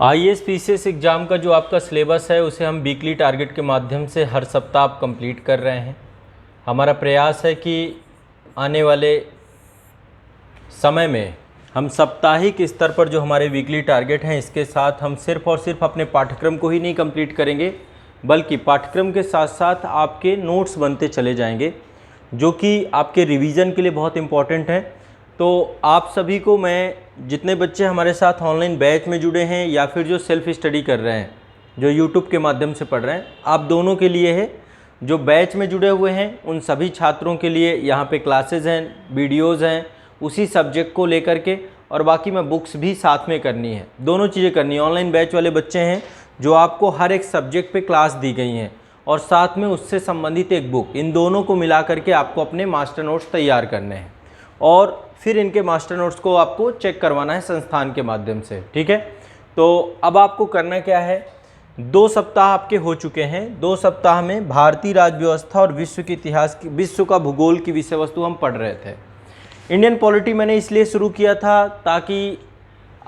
IAS PCS exam का जो आपका सिलेबस है उसे हम वीकली टारगेट के माध्यम से हर सप्ताह आप कंप्लीट कर रहे हैं। हमारा प्रयास है कि आने वाले समय में हम साप्ताहिक स्तर पर जो हमारे वीकली टारगेट हैं इसके साथ हम सिर्फ़ और सिर्फ अपने पाठ्यक्रम को ही नहीं कंप्लीट करेंगे, बल्कि पाठ्यक्रम के साथ साथ आपके नोट्स बनते चले जाएंगे, जो कि आपके रिवीजन के लिए बहुत इम्पॉर्टेंट हैं। तो आप सभी को मैं, जितने बच्चे हमारे साथ ऑनलाइन बैच में जुड़े हैं या फिर जो सेल्फ स्टडी कर रहे हैं, जो यूट्यूब के माध्यम से पढ़ रहे हैं, आप दोनों के लिए है। जो बैच में जुड़े हुए हैं उन सभी छात्रों के लिए यहाँ पे क्लासेस हैं, वीडियोज़ हैं उसी सब्जेक्ट को लेकर के, और बाकी मैं बुक्स भी साथ में करनी है, दोनों चीज़ें करनी है। ऑनलाइन बैच वाले बच्चे हैं जो आपको हर एक सब्जेक्ट पे क्लास दी गई हैं और साथ में उससे संबंधित एक बुक, इन दोनों को मिला करके आपको अपने मास्टर नोट्स तैयार करने हैं और फिर इनके मास्टर नोट्स को आपको चेक करवाना है संस्थान के माध्यम से। ठीक है, तो अब आपको करना क्या है, 2 सप्ताह आपके हो चुके हैं। 2 सप्ताह में भारतीय राज्य व्यवस्था और विश्व के इतिहास की, विश्व का भूगोल की विषय वस्तु हम पढ़ रहे थे। इंडियन पॉलिटी मैंने इसलिए शुरू किया था ताकि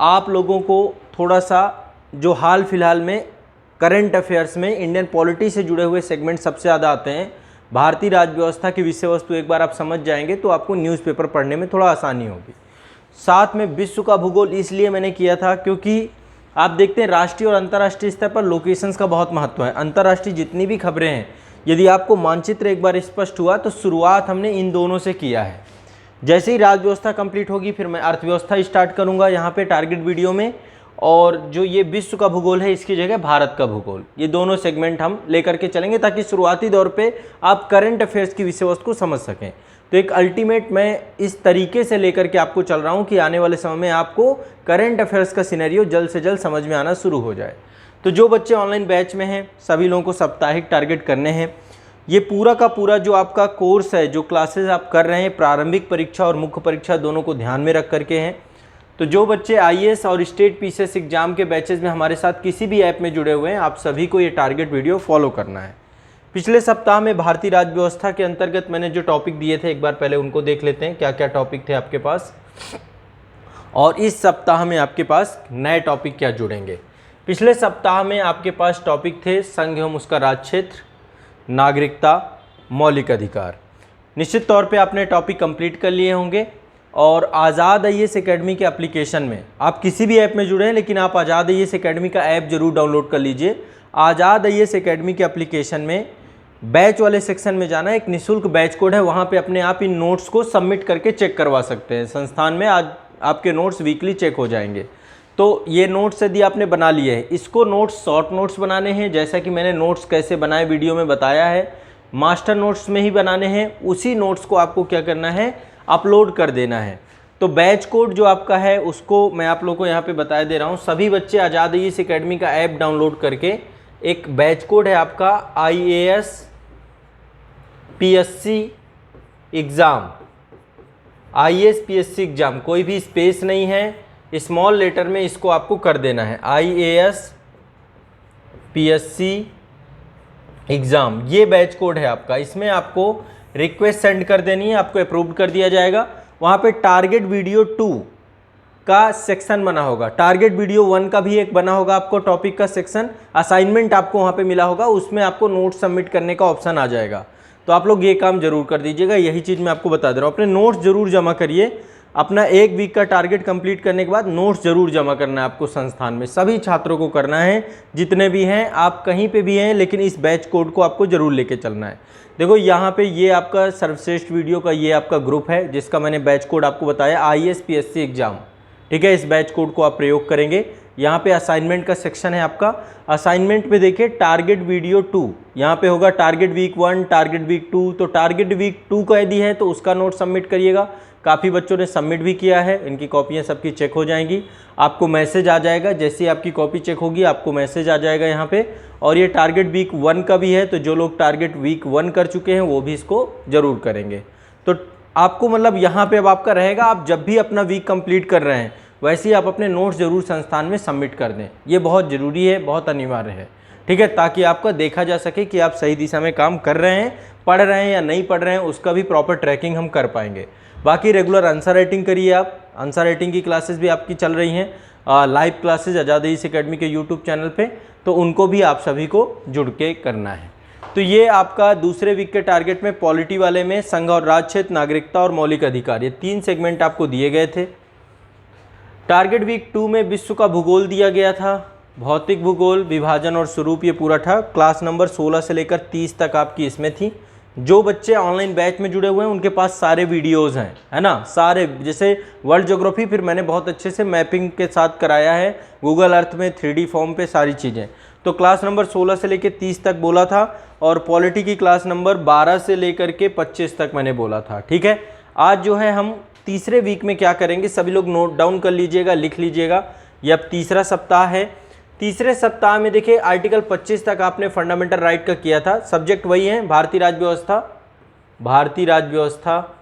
आप लोगों को थोड़ा सा जो हाल फिलहाल में करंट अफेयर्स में इंडियन पॉलिटी से जुड़े हुए सेगमेंट सबसे ज़्यादा आते हैं, भारतीय राज्य व्यवस्था की विषय वस्तु एक बार आप समझ जाएंगे तो आपको न्यूज़पेपर पढ़ने में थोड़ा आसानी होगी। साथ में विश्व का भूगोल इसलिए मैंने किया था क्योंकि आप देखते हैं राष्ट्रीय और अंतर्राष्ट्रीय स्तर पर लोकेशंस का बहुत महत्व है। अंतर्राष्ट्रीय जितनी भी खबरें हैं, यदि आपको मानचित्र एक बार स्पष्ट हुआ तो शुरुआत हमने इन दोनों से किया है। जैसे ही राज्य व्यवस्था कंप्लीट होगी फिर मैं अर्थव्यवस्था स्टार्ट करूँगा यहाँ पर टारगेट वीडियो में, और जो ये विश्व का भूगोल है इसकी जगह भारत का भूगोल, ये दोनों सेगमेंट हम लेकर के चलेंगे ताकि शुरुआती दौर पे आप करंट अफेयर्स की विषय वस्तु को समझ सकें। तो एक अल्टीमेट मैं इस तरीके से लेकर के आपको चल रहा हूँ कि आने वाले समय में आपको करंट अफेयर्स का सिनेरियो जल्द से जल्द समझ में आना शुरू हो जाए। तो जो बच्चे ऑनलाइन बैच में हैं सभी लोगों को साप्ताहिक टारगेट करने हैं। ये पूरा का पूरा जो आपका कोर्स है, जो क्लासेज आप कर रहे हैं, प्रारंभिक परीक्षा और मुख्य परीक्षा दोनों को ध्यान में रख करके हैं। तो जो बच्चे आईएएस और स्टेट पीसीएस एग्जाम के बैचेस में हमारे साथ किसी भी ऐप में जुड़े हुए हैं, आप सभी को ये टारगेट वीडियो फॉलो करना है। पिछले सप्ताह में भारतीय राज्य व्यवस्था के अंतर्गत मैंने जो टॉपिक दिए थे एक बार पहले उनको देख लेते हैं, क्या क्या टॉपिक थे आपके पास, और इस सप्ताह में आपके पास नए टॉपिक क्या जुड़ेंगे। पिछले सप्ताह में आपके पास टॉपिक थे संघ एवं उसका राज्य क्षेत्र, नागरिकता, मौलिक अधिकार। निश्चित तौर पर आपने टॉपिक कंप्लीट कर लिए होंगे। और आज़ाद आईएएस एकेडमी के एप्लीकेशन में आप किसी भी ऐप में जुड़े हैं, लेकिन आप आज़ाद आईएएस एकेडमी का ऐप जरूर डाउनलोड कर लीजिए। आज़ाद आईएएस एकेडमी के एप्लीकेशन में बैच वाले सेक्शन में जाना है, एक निःशुल्क बैच कोड है, वहाँ पे अपने आप इन नोट्स को सबमिट करके चेक करवा सकते हैं। संस्थान में आज आपके नोट्स वीकली चेक हो जाएंगे। तो ये नोट्स यदि आपने बना लिए हैं, इसको नोट्स शॉर्ट नोट्स बनाने हैं, जैसा कि मैंने नोट्स कैसे बनाए वीडियो में बताया है, मास्टर नोट्स में ही बनाने हैं। उसी नोट्स को आपको क्या करना है, अपलोड कर देना है। तो बैच कोड जो आपका है उसको मैं आप लोगों को यहाँ पे बता दे रहा हूँ। सभी बच्चे आज़ाद आईएएस एकेडमी का ऐप डाउनलोड करके, एक बैच कोड है आपका IAS PSC exam, IAS PSC exam, कोई भी स्पेस नहीं है, स्मॉल लेटर में इसको आपको कर देना है, आईएएस पीएससी एग्ज़ाम, ये बैच कोड है आपका। इसमें आपको रिक्वेस्ट सेंड कर देनी है, आपको अप्रूव कर दिया जाएगा। वहाँ पे टारगेट वीडियो 2 का सेक्शन बना होगा, टारगेट वीडियो 1 का भी एक बना होगा आपको टॉपिक का सेक्शन, असाइनमेंट आपको वहाँ पे मिला होगा, उसमें आपको नोट सबमिट करने का ऑप्शन आ जाएगा। तो आप लोग ये काम जरूर कर दीजिएगा, यही चीज़ मैं आपको बता दे रहा हूँ। अपने नोट्स जरूर जमा करिए, अपना 1 वीक का टारगेट कंप्लीट करने के बाद नोट्स जरूर जमा करना है आपको संस्थान में, सभी छात्रों को करना है, जितने भी हैं, आप कहीं पे भी हैं, लेकिन इस बैच कोड को आपको जरूर लेके चलना है। देखो यहाँ पे ये आपका सर्वश्रेष्ठ वीडियो का ये आपका ग्रुप है जिसका मैंने बैच कोड आपको बताया, आईएएस पीएससी एग्जाम। ठीक है, इस बैच कोड को आप प्रयोग करेंगे। यहाँ पे असाइनमेंट का सेक्शन है आपका, असाइनमेंट पे देखिए टारगेट वीडियो 2, यहाँ पे होगा टारगेट वीक 1, टारगेट वीक 2। तो टारगेट वीक 2 का यदि है तो उसका नोट सबमिट करिएगा। काफ़ी बच्चों ने सबमिट भी किया है, इनकी कॉपियाँ सबकी चेक हो जाएंगी, आपको मैसेज आ जाएगा, जैसे ही आपकी कॉपी चेक होगी आपको मैसेज आ जाएगा यहाँ पे। और ये टारगेट वीक 1 का भी है, तो जो लोग टारगेट वीक 1 कर चुके हैं वो भी इसको ज़रूर करेंगे। तो आपको मतलब यहाँ पे अब आपका रहेगा, आप जब भी अपना वीक कंप्लीट कर रहे हैं वैसे ही आप अपने नोट्स ज़रूर संस्थान में सबमिट कर दें, ये बहुत ज़रूरी है, बहुत अनिवार्य है। ठीक है, ताकि आपका देखा जा सके कि आप सही दिशा में काम कर रहे हैं, पढ़ रहे हैं या नहीं पढ़ रहे हैं, उसका भी प्रॉपर ट्रैकिंग हम कर पाएंगे। बाकी रेगुलर आंसर राइटिंग करिए आप, आंसर राइटिंग की क्लासेस भी आपकी चल रही हैं, लाइव क्लासेस आज़ाद रईस एकेडमी के यूट्यूब चैनल पे, तो उनको भी आप सभी को जुड़ के करना है। तो ये आपका दूसरे वीक के टारगेट में पॉलिटी वाले में संघ और राज्य क्षेत्र, नागरिकता और मौलिक अधिकार, ये 3 सेगमेंट आपको दिए गए थे। टारगेट वीक 2 में विश्व का भूगोल दिया गया था, भौतिक भूगोल, विभाजन और स्वरूप ये पूरा था। क्लास नंबर 16 से लेकर 30 तक आपकी इसमें थी। जो बच्चे ऑनलाइन बैच में जुड़े हुए हैं उनके पास सारे वीडियोज़ हैं, है ना, सारे, जैसे वर्ल्ड ज्योग्राफी फिर मैंने बहुत अच्छे से मैपिंग के साथ कराया है, गूगल अर्थ में 3D फॉर्म पे सारी चीज़ें। तो क्लास नंबर 16 से लेकर 30 तक बोला था, और पॉलिटी की क्लास नंबर 12 से लेकर के 25 तक मैंने बोला था। ठीक है, आज जो है हम तीसरे वीक में क्या करेंगे, सभी लोग नोट डाउन कर लीजिएगा, लिख लीजिएगा। ये अब तीसरा सप्ताह है। तीसरे सप्ताह में देखिए आर्टिकल 25 तक आपने फंडामेंटल राइट का किया था। सब्जेक्ट वही है, भारतीय राज्य व्यवस्था, भारतीय राज्य व्यवस्था,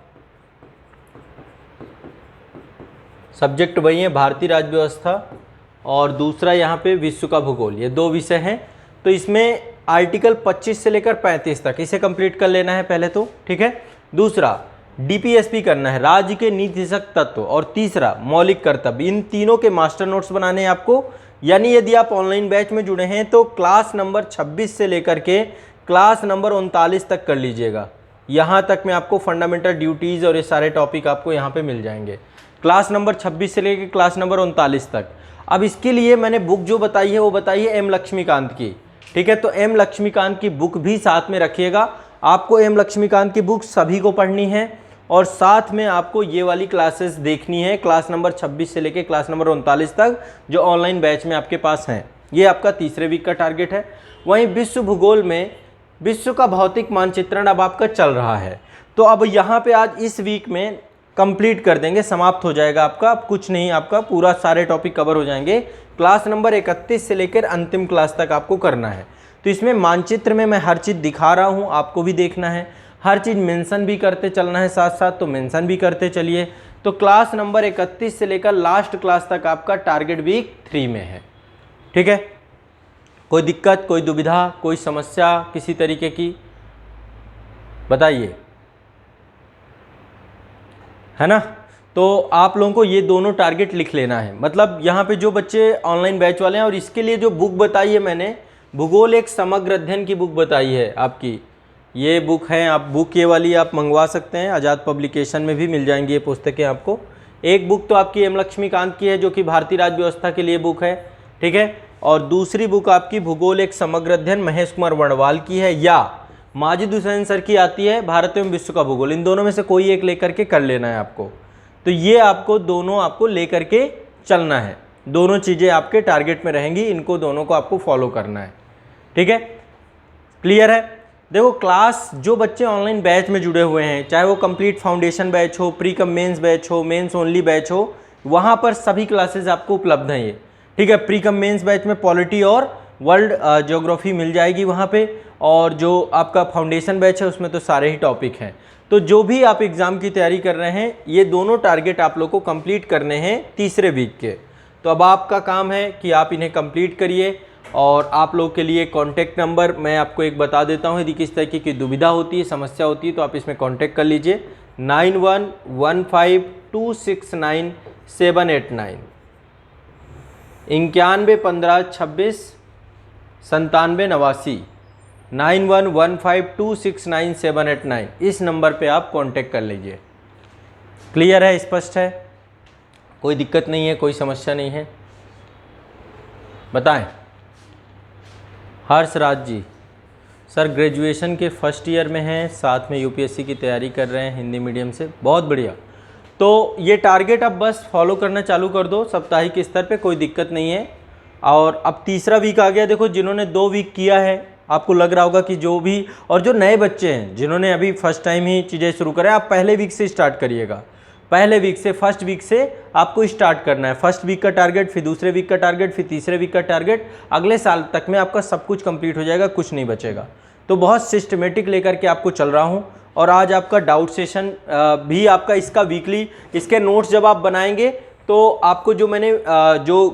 सब्जेक्ट वही है भारतीय राज्य व्यवस्था, और दूसरा यहाँ पे विश्व का भूगोल, ये 2 विषय हैं। तो इसमें आर्टिकल 25 से लेकर 35 तक इसे कंप्लीट कर लेना है पहले तो। ठीक है, दूसरा डीपीएसपी करना है, राज्य के नीतिशक तत्व, और तीसरा मौलिक कर्तव्य। इन तीनों के मास्टर नोट्स बनाने हैं आपको। यानी यदि आप ऑनलाइन बैच में जुड़े हैं तो क्लास नंबर 26 से लेकर के क्लास नंबर 39 तक कर लीजिएगा। यहाँ तक में आपको फंडामेंटल ड्यूटीज़ और ये सारे टॉपिक आपको यहाँ पे मिल जाएंगे, क्लास नंबर 26 से लेकर क्लास नंबर 39 तक। अब इसके लिए मैंने बुक जो बताई है वो बताई है एम लक्ष्मीकांत की। ठीक है, तो एम लक्ष्मीकांत की बुक भी साथ में रखिएगा। आपको एम लक्ष्मीकांत की बुक सभी को पढ़नी है, और साथ में आपको ये वाली क्लासेस देखनी है, क्लास नंबर 26 से लेकर क्लास नंबर 39 तक जो ऑनलाइन बैच में आपके पास हैं। ये आपका तीसरे वीक का टारगेट है। वहीं विश्व भूगोल में विश्व का भौतिक मानचित्रण अब आपका चल रहा है, तो अब यहाँ पे आज इस वीक में कंप्लीट कर देंगे, समाप्त हो जाएगा आपका। अब कुछ नहीं, आपका पूरा सारे टॉपिक कवर हो जाएंगे। क्लास नंबर 31 से लेकर अंतिम क्लास तक आपको करना है। तो इसमें मानचित्र में मैं हर चीज़ दिखा रहा हूँ, आपको भी देखना है, हर चीज़ मेंशन भी करते चलना है साथ साथ, तो मेंशन भी करते चलिए। तो क्लास नंबर 31 से लेकर लास्ट क्लास तक आपका टारगेट वीक 3 में है। ठीक है, कोई दिक्कत, कोई दुविधा, कोई समस्या किसी तरीके की बताइए, है ना। तो आप लोगों को ये दोनों टारगेट लिख लेना है। मतलब यहाँ पे जो बच्चे ऑनलाइन बैच वाले हैं, और इसके लिए जो बुक बताई है मैंने, भूगोल एक समग्र अध्ययन की बुक बताई है आपकी, ये बुक है। आप बुक ये वाली आप मंगवा सकते हैं, आज़ाद पब्लिकेशन में भी मिल जाएंगी ये पुस्तकें आपको। एक बुक तो आपकी एम लक्ष्मीकांत की है जो कि भारतीय राज्य व्यवस्था के लिए बुक है। ठीक है, और दूसरी बुक आपकी भूगोल एक समग्र अध्ययन महेश कुमार वर्णवाल की है, या माजिद हुसैन सर की आती है भारत एवं विश्व का भूगोल। इन दोनों में से कोई एक लेकर के कर लेना है आपको। तो ये आपको दोनों आपको लेकर के चलना है, दोनों चीज़ें आपके टारगेट में रहेंगी, इनको दोनों को आपको फॉलो करना है। ठीक है, क्लियर है। देखो क्लास जो बच्चे ऑनलाइन बैच में जुड़े हुए हैं, चाहे वो कंप्लीट फाउंडेशन बैच हो, प्री कम मेंस बैच हो, मेंस ओनली बैच हो, वहाँ पर सभी क्लासेस आपको उपलब्ध हैं ये। ठीक है, प्री कम मेंस बैच में पॉलिटी और वर्ल्ड ज्योग्राफी मिल जाएगी वहाँ पे, और जो आपका फाउंडेशन बैच है उसमें तो सारे ही टॉपिक हैं। तो जो भी आप एग्ज़ाम की तैयारी कर रहे हैं, ये दोनों टारगेट आप लोग को कंप्लीट करने हैं तीसरे वीक के। तो अब आपका काम है कि आप इन्हें कंप्लीट करिए। और आप लोग के लिए कॉन्टैक्ट नंबर मैं आपको एक बता देता हूँ, यदि किस तरीके की दुविधा होती है, समस्या होती है, तो आप इसमें कॉन्टैक्ट कर लीजिए। 9115269789, 9115269789, 9115269789, इस नंबर पे आप कांटेक्ट कर लीजिए। क्लियर है, स्पष्ट है, कोई दिक्कत नहीं है, कोई समस्या नहीं है, बताएं। हर्षराज जी, सर ग्रेजुएशन के फर्स्ट ईयर में हैं, साथ में यूपीएससी की तैयारी कर रहे हैं हिंदी मीडियम से, बहुत बढ़िया। तो ये टारगेट अब बस फॉलो करना चालू कर दो साप्ताहिक स्तर पे, कोई दिक्कत नहीं है। और अब तीसरा वीक आ गया। देखो जिन्होंने 2 वीक किया है, आपको लग रहा होगा कि जो भी, और जो नए बच्चे हैं जिन्होंने अभी फर्स्ट टाइम ही चीज़ें शुरू करें, आप पहले वीक से स्टार्ट करिएगा। पहले वीक से, फर्स्ट वीक से आपको स्टार्ट करना है। फर्स्ट वीक का टारगेट, फिर दूसरे वीक का टारगेट, फिर तीसरे वीक का टारगेट। अगले साल तक में आपका सब कुछ कंप्लीट हो जाएगा, कुछ नहीं बचेगा। तो बहुत सिस्टमेटिक लेकर के आपको चल रहा हूँ। और आज आपका डाउट सेशन भी आपका इसका वीकली, इसके नोट्स जब आप बनाएंगे तो आपको जो मैंने जो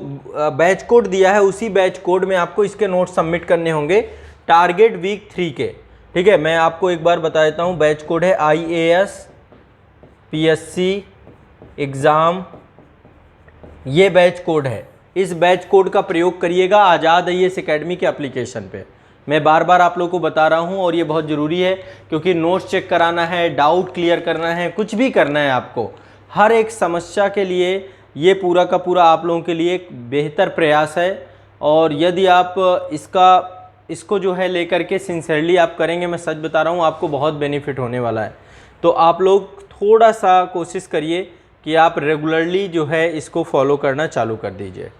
बैच कोड दिया है, उसी बैच कोड में आपको इसके नोट्स सबमिट करने होंगे टारगेट वीक 3 के। ठीक है, मैं आपको एक बार बता देता हूँ। बैच कोड है IAS PSC एग्ज़ाम, ये बैच कोड है। इस बैच कोड का प्रयोग करिएगा आज़ाद IAS एकेडमी के एप्लीकेशन पे। मैं बार बार आप लोगों को बता रहा हूँ और ये बहुत ज़रूरी है, क्योंकि नोट्स चेक कराना है, डाउट क्लियर करना है, कुछ भी करना है आपको, हर एक समस्या के लिए ये पूरा का पूरा आप लोगों के लिए एक बेहतर प्रयास है। और यदि आप इसको जो है लेकर के सिंसियरली आप करेंगे, मैं सच बता रहा हूँ, आपको बहुत बेनिफिट होने वाला है। तो आप लोग थोड़ा सा कोशिश करिए कि आप रेगुलरली जो है इसको फॉलो करना चालू कर दीजिए,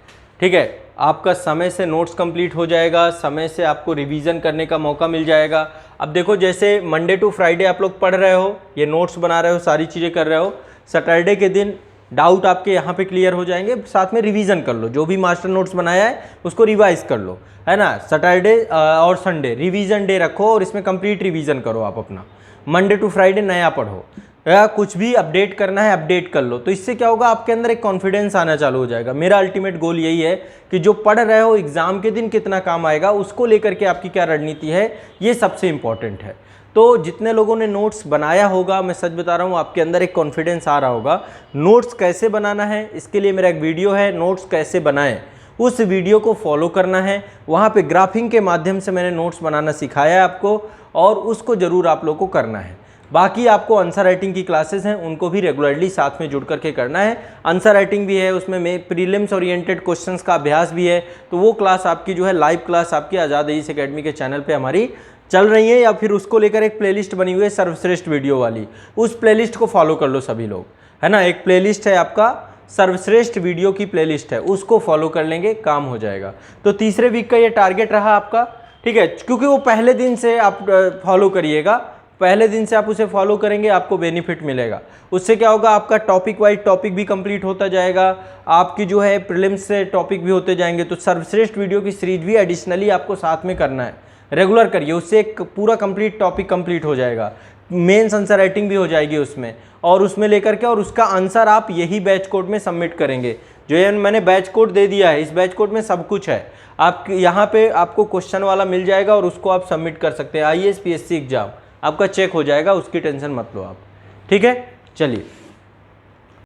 ठीक है। आपका समय से नोट्स कंप्लीट हो जाएगा, समय से आपको रिवीजन करने का मौका मिल जाएगा। अब देखो, जैसे मंडे टू फ्राइडे आप लोग पढ़ रहे हो, ये नोट्स बना रहे हो, सारी चीज़ें कर रहे हो, सैटरडे के दिन डाउट आपके यहाँ पे क्लियर हो जाएंगे, साथ में रिवीजन कर लो, जो भी मास्टर नोट्स बनाया है उसको रिवाइज कर लो, है ना। सैटरडे और संडे रिवीजन डे रखो और इसमें कंप्लीट रिवीजन करो आप अपना। मंडे टू फ्राइडे नया पढ़ो, या कुछ भी अपडेट करना है अपडेट कर लो। तो इससे क्या होगा, आपके अंदर एक कॉन्फिडेंस आना चालू हो जाएगा। मेरा अल्टीमेट गोल यही है कि जो पढ़ रहे हो एग्जाम के दिन कितना काम आएगा, उसको लेकर के आपकी क्या रणनीति है, ये सबसे इंपॉर्टेंट है। तो जितने लोगों ने नोट्स बनाया होगा, मैं सच बता रहा हूँ, आपके अंदर एक कॉन्फिडेंस आ रहा होगा। नोट्स कैसे बनाना है, इसके लिए मेरा एक वीडियो है, नोट्स कैसे बनाएं, उस वीडियो को फॉलो करना है। वहाँ पे ग्राफिंग के माध्यम से मैंने नोट्स बनाना सिखाया है आपको, और उसको ज़रूर आप लोग को करना है। बाकी आपको आंसर राइटिंग की क्लासेस हैं, उनको भी रेगुलरली साथ में जुड़ करके करना है। आंसर राइटिंग भी है, उसमें प्रीलिम्स ओरिएंटेड क्वेश्चंस का अभ्यास भी है। तो वो क्लास आपकी जो है लाइव क्लास आपकी आज़ाद IAS एकेडमी के चैनल पे हमारी चल रही है, या फिर उसको लेकर एक प्लेलिस्ट बनी हुई है सर्वश्रेष्ठ वीडियो वाली, उस प्लेलिस्ट को फॉलो कर लो सभी लोग, है ना। एक प्लेलिस्ट है आपका, सर्वश्रेष्ठ वीडियो की प्लेलिस्ट है, उसको फॉलो कर लेंगे, काम हो जाएगा। तो तीसरे वीक का ये टारगेट रहा आपका, ठीक है। क्योंकि वो पहले दिन से आप फॉलो करिएगा, पहले दिन से आप उसे फॉलो करेंगे, आपको बेनिफिट मिलेगा। उससे क्या होगा, आपका टॉपिक वाइज टॉपिक भी कंप्लीट होता जाएगा, आपकी जो है प्रीलिम्स से टॉपिक भी होते जाएंगे। तो सर्वश्रेष्ठ वीडियो की सीरीज भी एडिशनली आपको साथ में करना है, रेगुलर करिए, उससे एक पूरा कंप्लीट टॉपिक कंप्लीट हो जाएगा। मेंस आंसर राइटिंग भी हो जाएगी उसमें, और उसमें लेकर के, और उसका आंसर आप यही बैच कोड में सबमिट करेंगे। जो ये मैंने बैच कोड दे दिया है, इस बैच कोड में सब कुछ है। आप यहाँ पे आपको क्वेश्चन वाला मिल जाएगा, और उसको आप सबमिट कर सकते हैं। IAS PSC एग्जाम आपका चेक हो जाएगा, उसकी टेंशन मत लो आप, ठीक है। चलिए।